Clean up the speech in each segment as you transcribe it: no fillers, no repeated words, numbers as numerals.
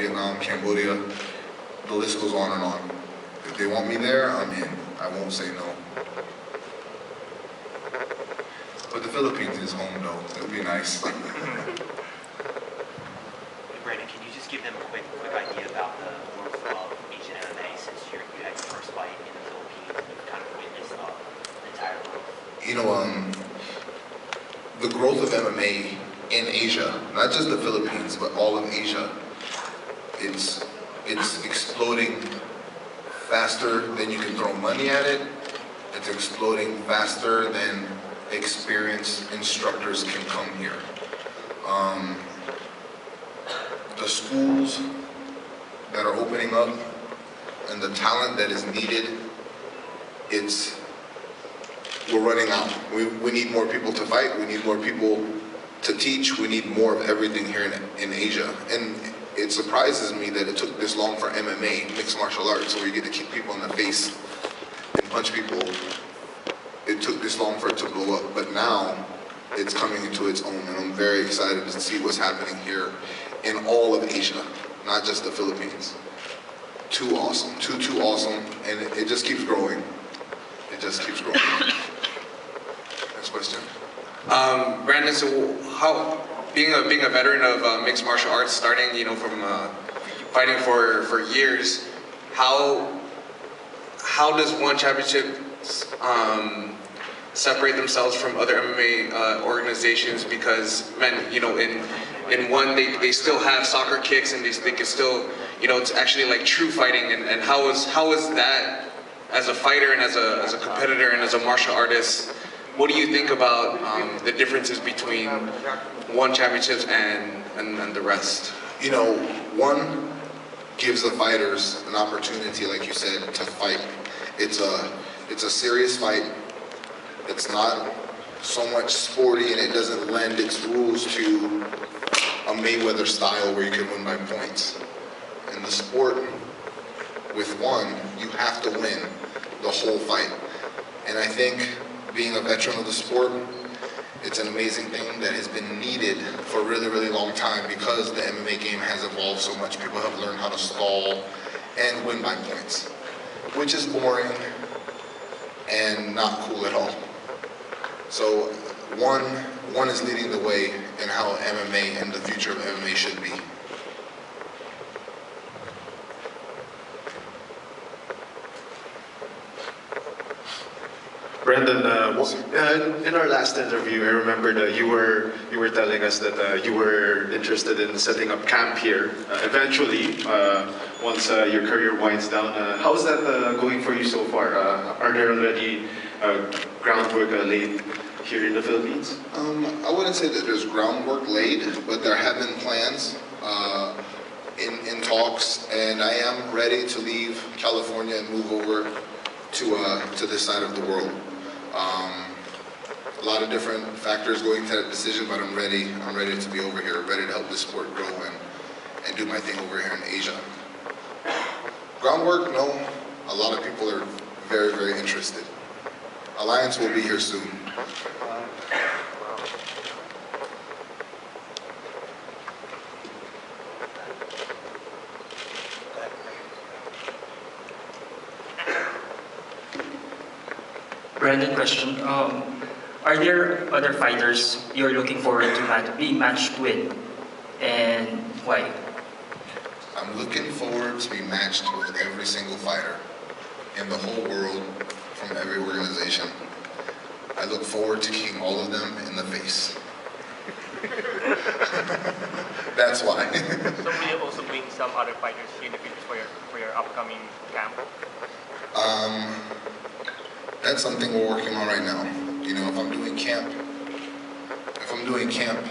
Vietnam, Cambodia, the list goes on and on. If they want me there, I'm in. I won't say no. But the Philippines is home though. It'll be nice. Brandon, can you just give them a quick idea about the growth of Asian MMA since you had your first fight in the Philippines and you've kind of witnessed the entire growth? You know, the growth of MMA in Asia, not just the Philippines, but all of Asia, it's exploding faster than you can throw money at it. It's exploding faster than experienced instructors can come here. The schools that are opening up and the talent that is needed, we're running out. We need more people to fight, we need more people to teach, we need more of everything here in Asia. And it surprises me that it took this long for MMA, mixed martial arts, where you get to kick people in the face and punch people. It took this long for it to blow up, but now it's coming into its own, and I'm very excited to see what's happening here in all of Asia, not just the Philippines. Too awesome, too awesome, and it just keeps growing. It just keeps growing. Next question. Brandon, so how, being a veteran of mixed martial arts, starting from fighting for years, how does one championship separate themselves from other MMA organizations? Because in one they still have soccer kicks and they can still it's actually like true fighting, and how is that as a fighter and as a competitor and as a martial artist? What do you think about the differences between one championships and the rest? One gives the fighters an opportunity, like you said, to fight. It's a serious fight. It's not so much sporty, and it doesn't lend its rules to a Mayweather style where you can win by points. In the sport, with one, you have to win the whole fight. And I think being a veteran of the sport, it's an amazing thing that has been needed for a really, really long time because the MMA game has evolved so much. People have learned how to stall and win by points, which is boring and not cool at all. So one is leading the way in how MMA and the future of MMA should be. Brandon, in our last interview, I remember that you were telling us that you were interested in setting up camp here. Eventually, once your career winds down, how's that going for you so far? Are there already groundwork laid here in the Philippines? I wouldn't say that there's groundwork laid, but there have been plans in talks, and I am ready to leave California and move over to this side of the world. A lot of different factors going into that decision, but I'm ready to be over here, ready to help this sport grow and do my thing over here in Asia. Groundwork, no. A lot of people are very, very interested. Alliance will be here soon. Brandon, question. Are there other fighters you're looking forward to being matched with, and why? I'm looking forward to be matched with every single fighter in the whole world from every organization. I look forward to kicking all of them in the face. That's why. So will you also bring some other fighters here in the future for your upcoming camp? That's something we're working on right now. If I'm doing camp,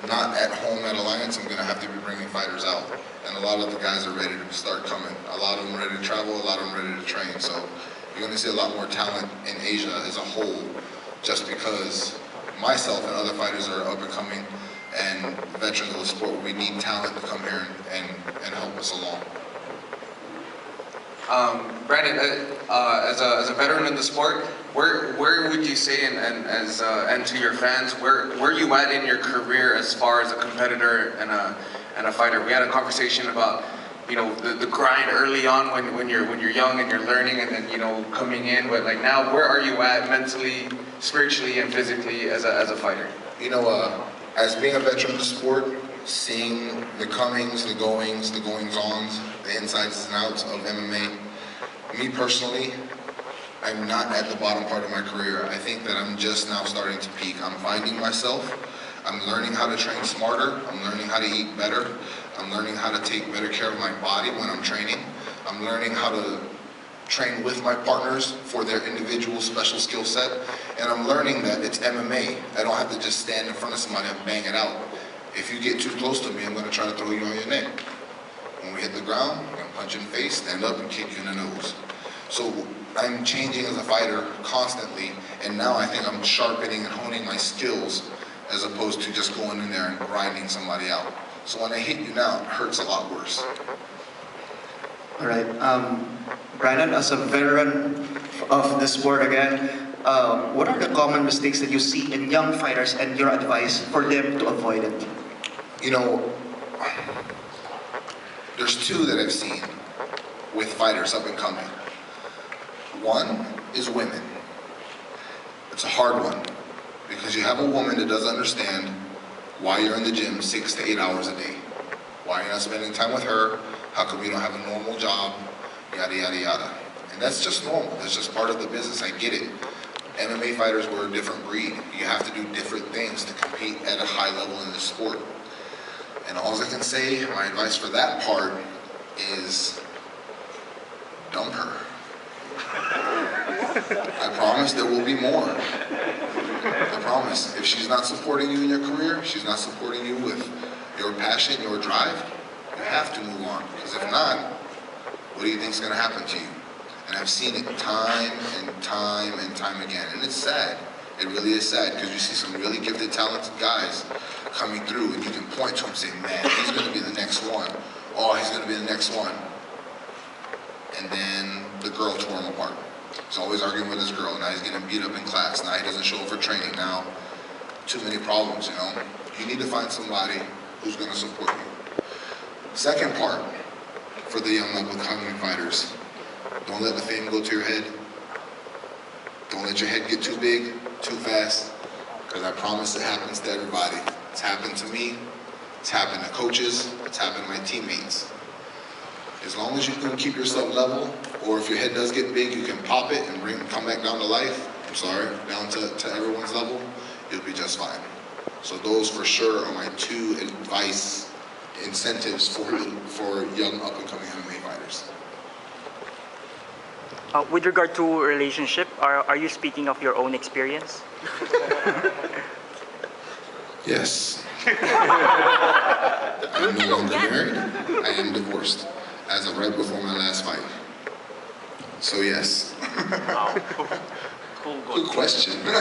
not at home at Alliance, I'm gonna have to be bringing fighters out. And a lot of the guys are ready to start coming. A lot of them ready to travel, a lot of them ready to train. So you're gonna see a lot more talent in Asia as a whole, just because myself and other fighters are up and coming and veterans of the sport. We need talent to come here and help us along. Brandon, as a veteran in the sport, where would you say, and to your fans, where you at in your career as far as a competitor and a fighter? We had a conversation about, you know, the grind early on when you're young and you're learning, and then, you know, coming in. But like now, where are you at mentally, spiritually, and physically as a fighter? You know, as being a veteran of the sport, seeing the comings, the goings, the goings-ons, the insides and outs of MMA, me personally, I'm not at the bottom part of my career. I think that I'm just now starting to peak. I'm finding myself. I'm learning how to train smarter. I'm learning how to eat better. I'm learning how to take better care of my body when I'm training. I'm learning how to train with my partners for their individual special skill set. And I'm learning that it's MMA. I don't have to just stand in front of somebody and bang it out. If you get too close to me, I'm going to try to throw you on your neck. When we hit the ground, I'm going to punch you in the face, stand up, and kick you in the nose. So I'm changing as a fighter constantly, and now I think I'm sharpening and honing my skills as opposed to just going in there and grinding somebody out. So when I hit you now, it hurts a lot worse. All right. Brandon, as a veteran of the sport again, what are the common mistakes that you see in young fighters and your advice for them to avoid it? You know, there's two that I've seen with fighters up and coming. One is women. It's a hard one because you have a woman that doesn't understand why you're in the gym 6 to 8 hours a day. Why you're not spending time with her? How come you don't have a normal job? Yada, yada, yada. And that's just normal. That's just part of the business. I get it. MMA fighters were a different breed. You have to do different things to compete at a high level in this sport. And all I can say, my advice for that part is dump her. I promise there will be more. I promise. If she's not supporting you in your career, she's not supporting you with your passion, your drive, you have to move on. Because if not, what do you think is going to happen to you? And I've seen it time and time and time again. And it's sad. It really is sad because you see some really gifted, talented guys coming through and you can point to him and say, man, he's going to be the next one. Oh, he's going to be the next one. And then the girl tore him apart. He's always arguing with his girl. Now he's getting beat up in class. Now he doesn't show up for training. Now, too many problems, you know. You need to find somebody who's going to support you. Second part, for the young up-and-coming fighters, don't let the fame go to your head. Don't let your head get too big, too fast, because I promise it happens to everybody. It's happened to me, it's happened to coaches, it's happened to my teammates. As long as you can keep yourself level, or if your head does get big, you can pop it and come back down to life, down to everyone's level, you'll be just fine. So those for sure are my two advice incentives for young up-and-coming MMA fighters. With regard to relationship, are you speaking of your own experience? Yes. I'm no longer married. I am divorced as of right before my last fight. So yes. Wow. Cool. Good question. He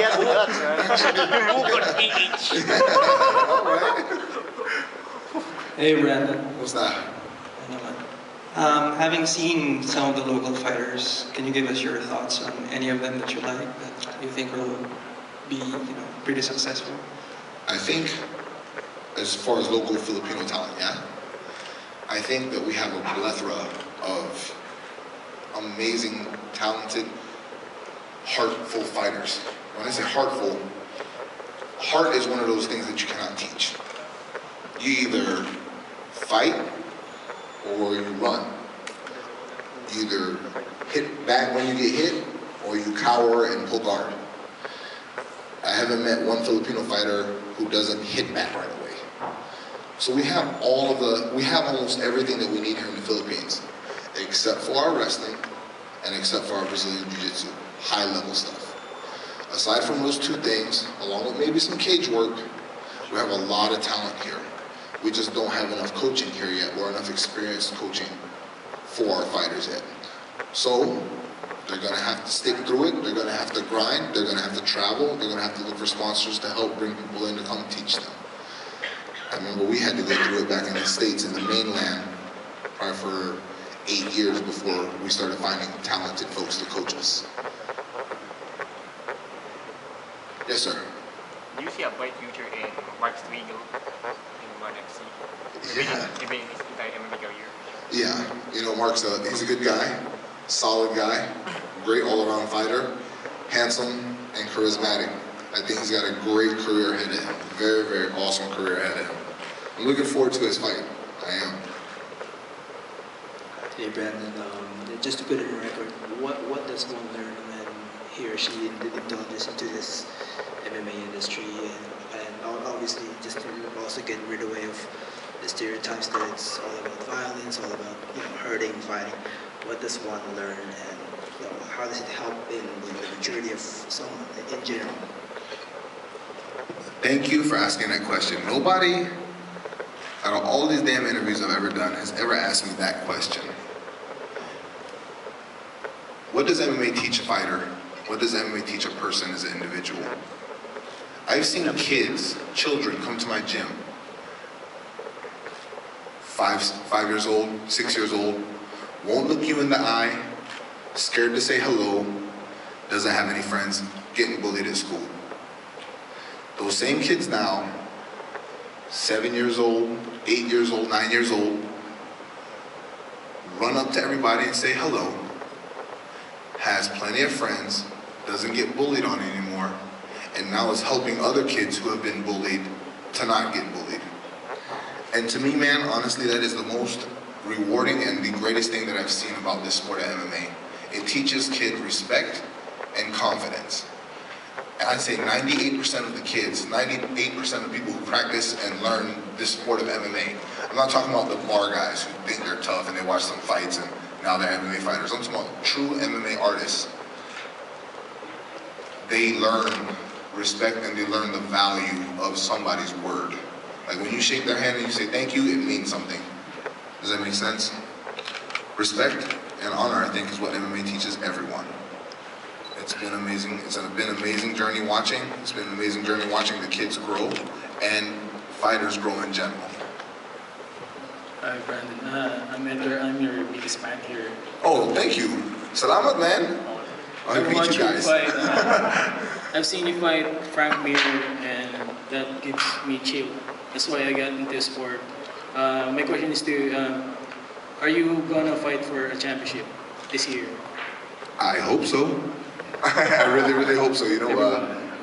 has the guts, right? Cool good age. All right. Hey Brandon. What's that? Having seen some of the local fighters, can you give us your thoughts on any of them that you like, that you think will be, pretty successful? I think, as far as local Filipino talent, yeah, I think that we have a plethora of amazing, talented, heartful fighters. When I say heartful, heart is one of those things that you cannot teach. You either fight or you run. You either hit back when you get hit or you cower and pull guard. I haven't met one Filipino fighter who doesn't hit back right away. So we have almost everything that we need here in the Philippines, except for our wrestling and except for our Brazilian Jiu-Jitsu, high level stuff. Aside from those two things, along with maybe some cage work, we have a lot of talent here. We just don't have enough coaching here yet, or enough experienced coaching for our fighters yet. So they're gonna have to stick through it, they're gonna have to grind, they're gonna have to travel, they're gonna have to look for sponsors to help bring people in to come teach them. I remember we had to go through it back in the States, in the mainland, probably for 8 years before we started finding talented folks to coach us. Yes, sir. Do you see a bright future in Mark Striegel in One FC? Yeah. Even in his entire MMA career. Yeah, you know, he's a good guy, solid guy, great all-around fighter, handsome and charismatic. I think he's got a great career ahead of him, very, very awesome career ahead of him. I'm looking forward to his fight. I am. Hey Brandon, just to put it in record, what does one learn when he or she indulges into this MMA industry, and obviously just to also get rid away of the stereotypes that it's all about violence, all about hurting, fighting. What does one learn, and how does it help in the maturity of someone in general? Thank you for asking that question. Nobody, out of all these damn interviews I've ever done, has ever asked me that question. What does MMA teach a fighter? What does MMA teach a person as an individual? I've seen kids, children, come to my gym. 5 years old, 6 years old, won't look you in the eye, scared to say hello, doesn't have any friends, getting bullied at school. Those same kids now, 7 years old, 8 years old, 9 years old, run up to everybody and say hello, has plenty of friends, doesn't get bullied on anymore, and now is helping other kids who have been bullied to not get bullied. And to me, man, honestly, that is the most rewarding and the greatest thing that I've seen about this sport of MMA. It teaches kids respect and confidence. And I'd say 98% of the kids, 98% of people who practice and learn this sport of MMA, I'm not talking about the bar guys who think they're tough and they watch some fights and now they're MMA fighters. I'm talking about true MMA artists. They learn respect and they learn the value of somebody's word. Like when you shake their hand and you say thank you, it means something. Does that make sense? Respect and honor, I think, is what MMA teaches everyone. It's been amazing. It's been an amazing journey watching. It's been an amazing journey watching the kids grow and fighters grow in general. Hi, Brandon. I'm your biggest fan here. Oh, thank you. Salamat, man. I meet you guys. I've seen you fight Frank Mir, and that gives me chill. That's why I got into sport. My question is are you gonna fight for a championship this year? I hope so. I really, really hope so. You know,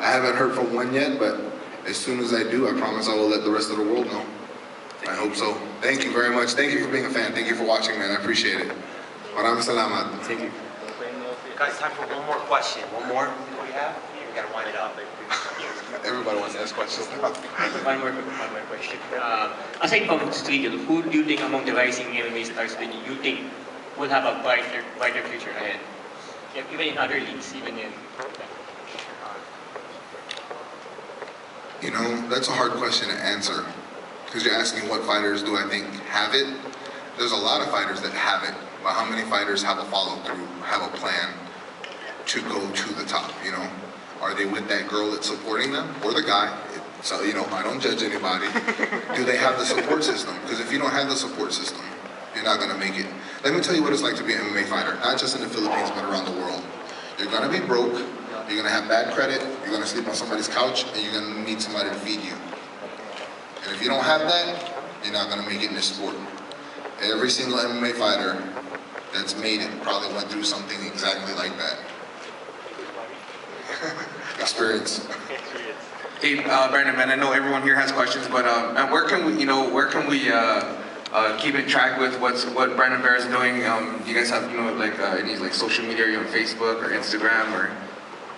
I haven't heard from one yet, but as soon as I do, I promise I will let the rest of the world know. I hope so. Thank you very much. Thank you for being a fan. Thank you for watching, man. I appreciate it. Maraming salamat. Thank you. Guys, time for one more question. One more? We have? We gotta wind it up. Everybody wants to ask questions. One more question. Aside from Striegel, who do you think among the rising MMA stars that you think will have a brighter future ahead? Even in other leagues, even in... You know, that's a hard question to answer. Because you're asking what fighters do I think have it? There's a lot of fighters that have it, but how many fighters have a follow-through, have a plan to go to the top, you know? Are they with that girl that's supporting them, or the guy? So, you know, I don't judge anybody. Do they have the support system? Because if you don't have the support system, you're not gonna make it. Let me tell you what it's like to be an MMA fighter, not just in the Philippines, but around the world. You're gonna be broke, you're gonna have bad credit, you're gonna sleep on somebody's couch, and you're gonna need somebody to feed you. And if you don't have that, you're not gonna make it in this sport. Every single MMA fighter that's made it probably went through something exactly like that. Experience. Hey, Brandon, man, I know everyone here has questions, but where can we keep in track with what Brandon Vera is doing? Do you guys have any social media? Are you on Facebook or Instagram, or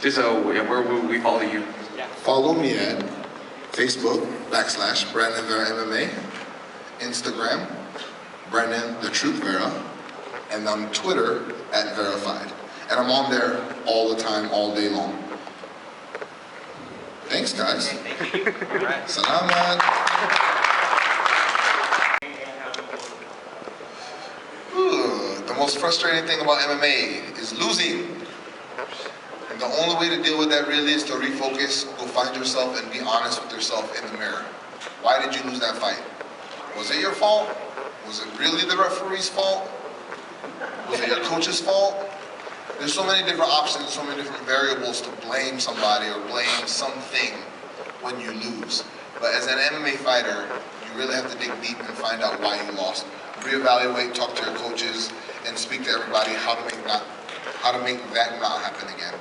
just where will we follow you? Follow me at Facebook / Brandon Vera MMA, Instagram Brandon the Truth Vera, and on Twitter at Verified. And I'm on there all the time, all day long. Thanks, guys. Thank you. All right. Salamat. The most frustrating thing about MMA is losing. And the only way to deal with that really is to refocus, go find yourself, and be honest with yourself in the mirror. Why did you lose that fight? Was it your fault? Was it really the referee's fault? Was it your coach's fault? There's so many different options, so many different variables to blame somebody or blame something when you lose. But as an MMA fighter, you really have to dig deep and find out why you lost. Reevaluate, talk to your coaches, and speak to everybody how to make that not happen again.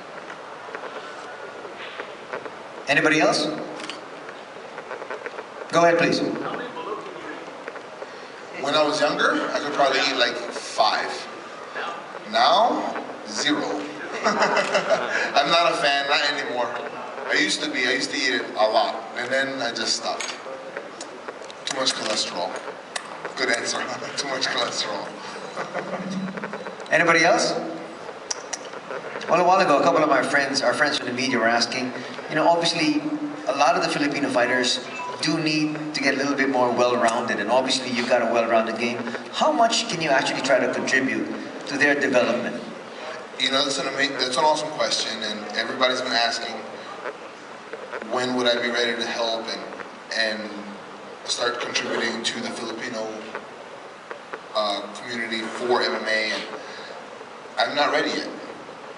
Anybody else? Go ahead, please. When I was younger, I could probably eat like 5. Now, 0. I'm not a fan, not anymore. I used to be, I used to eat it a lot, and then I just stopped. Too much cholesterol. Good answer. Too much cholesterol. Anybody else? Well, a while ago, a couple of our friends from the media were asking, you know, obviously, a lot of the Filipino fighters do need to get a little bit more well-rounded, and obviously you've got a well-rounded game. How much can you actually try to contribute to their development? You know, that's an awesome question, and everybody's been asking, when would I be ready to help and start contributing to the Filipino community for MMA, and I'm not ready yet.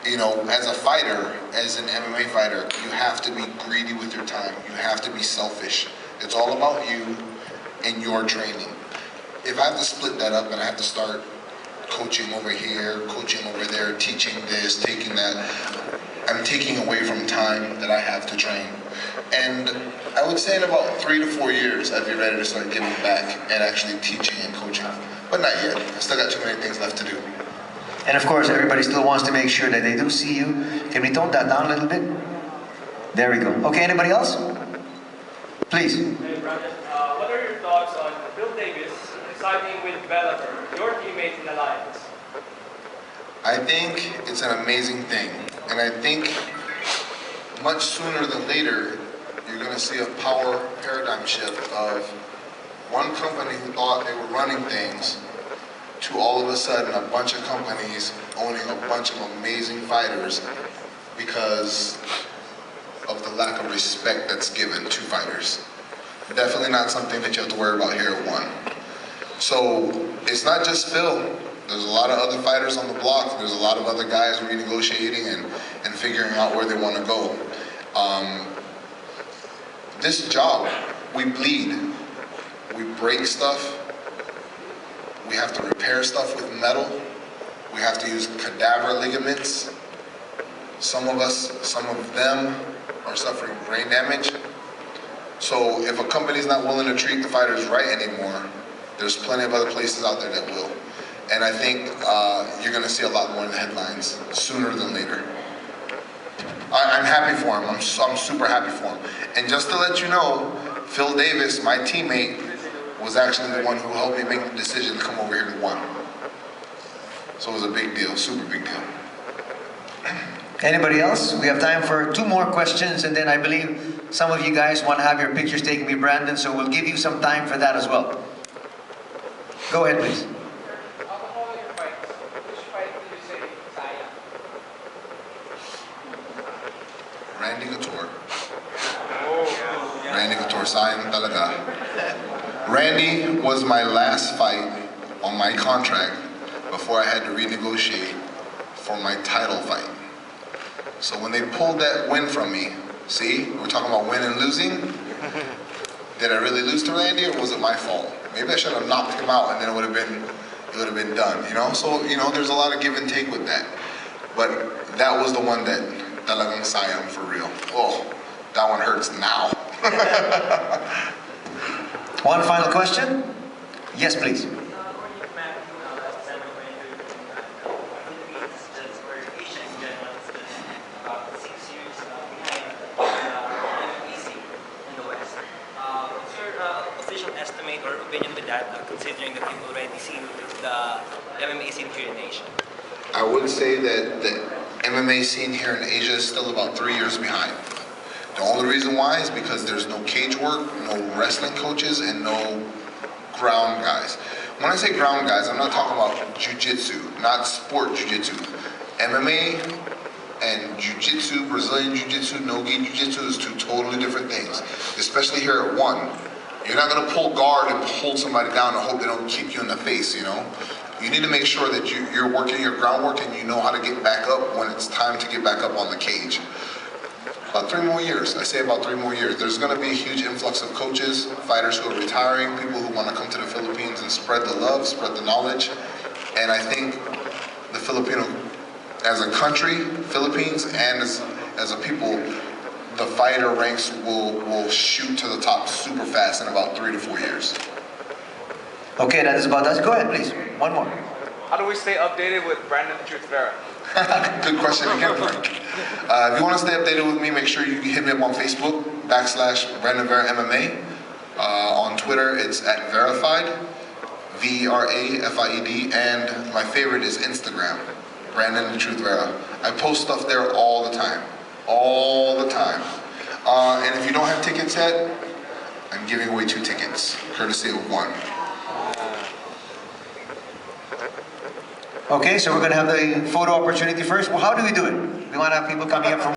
You know, as a fighter, as an MMA fighter, you have to be greedy with your time. You have to be selfish. It's all about you and your training. If I have to split that up and I have to start coaching over here, coaching over there, teaching this, taking that, I'm taking away from time that I have to train. And I would say in about 3 to 4 years, I'd be ready to start giving back and actually teaching and coaching. But not yet. I still got too many things left to do. And of course, everybody still wants to make sure that they do see you. Can we tone that down a little bit? There we go. Okay, anybody else? Please. Hey, Brandon, what are your thoughts on Bill Davis signing with Bellator, your teammate in Alliance? I think it's an amazing thing. And I think much sooner than later, you're going to see a power paradigm shift of one company who thought they were running things to all of a sudden a bunch of companies owning a bunch of amazing fighters because of the lack of respect that's given to fighters. Definitely not something that you have to worry about here at One. So it's not just Phil. There's a lot of other fighters on the block. There's a lot of other guys renegotiating and figuring out where they want to go. This job, we bleed. We break stuff. We have to repair stuff with metal. We have to use cadaver ligaments. Some of them are suffering brain damage. So if a company's not willing to treat the fighters right anymore, there's plenty of other places out there that will. And I think you're gonna see a lot more in the headlines sooner than later. I'm happy for him, I'm super happy for him. And just to let you know, Phil Davis, my teammate, was actually the one who helped me make the decision to come over here to One. So it was a big deal, super big deal. Anybody else? We have time for 2 more questions, and then I believe some of you guys want to have your pictures taken with Brandon, so we'll give you some time for that as well. Go ahead, please. Randy Couture. Randy Couture, sayang talaga. Randy was my last fight on my contract before I had to renegotiate for my title fight. So when they pulled that win from me, see, we're talking about win and losing. Did I really lose to Randy, or was it my fault? Maybe I should have knocked him out, and then it would have been done. You know, so you know, there's a lot of give and take with that. But that was the one that talagang sayang for real. Oh, that one hurts now. One final question? Yes, please. Estimate or opinion with that, considering that you've already seen the MMA scene here in Asia? I would say that the MMA scene here in Asia is still about 3 years behind. The only reason why is because there's no cage work, no wrestling coaches, and no ground guys. When I say ground guys, I'm not talking about jiu-jitsu, not sport jiu-jitsu. MMA and jiu-jitsu, Brazilian jiu-jitsu, no-gi jiu-jitsu is 2 totally different things, especially here at One. You're not gonna pull guard and hold somebody down and hope they don't kick you in the face, you know? You need to make sure that you're working your groundwork and you know how to get back up when it's time to get back up on the cage. About 3 more years, I say about 3 more years. There's gonna be a huge influx of coaches, fighters who are retiring, people who wanna come to the Philippines and spread the love, spread the knowledge. And I think the Filipino, as a country, Philippines, and as a people, the fighter ranks will shoot to the top super fast in about 3 to 4 years. Okay, that is about us. Go ahead, please. One more. How do we stay updated with Brandon the Truth Vera? Good question again, Frank. If you want to stay updated with me, make sure you hit me up on Facebook, /Brandon Vera MMA. On Twitter, it's @verified, VERAFIED, and my favorite is Instagram, Brandon the Truth Vera. I post stuff there all the time. All the time. And if you don't have tickets yet, I'm giving away 2 tickets, courtesy of 1. Okay, so we're gonna have the photo opportunity first. Well, how do we do it? We want to have people coming up from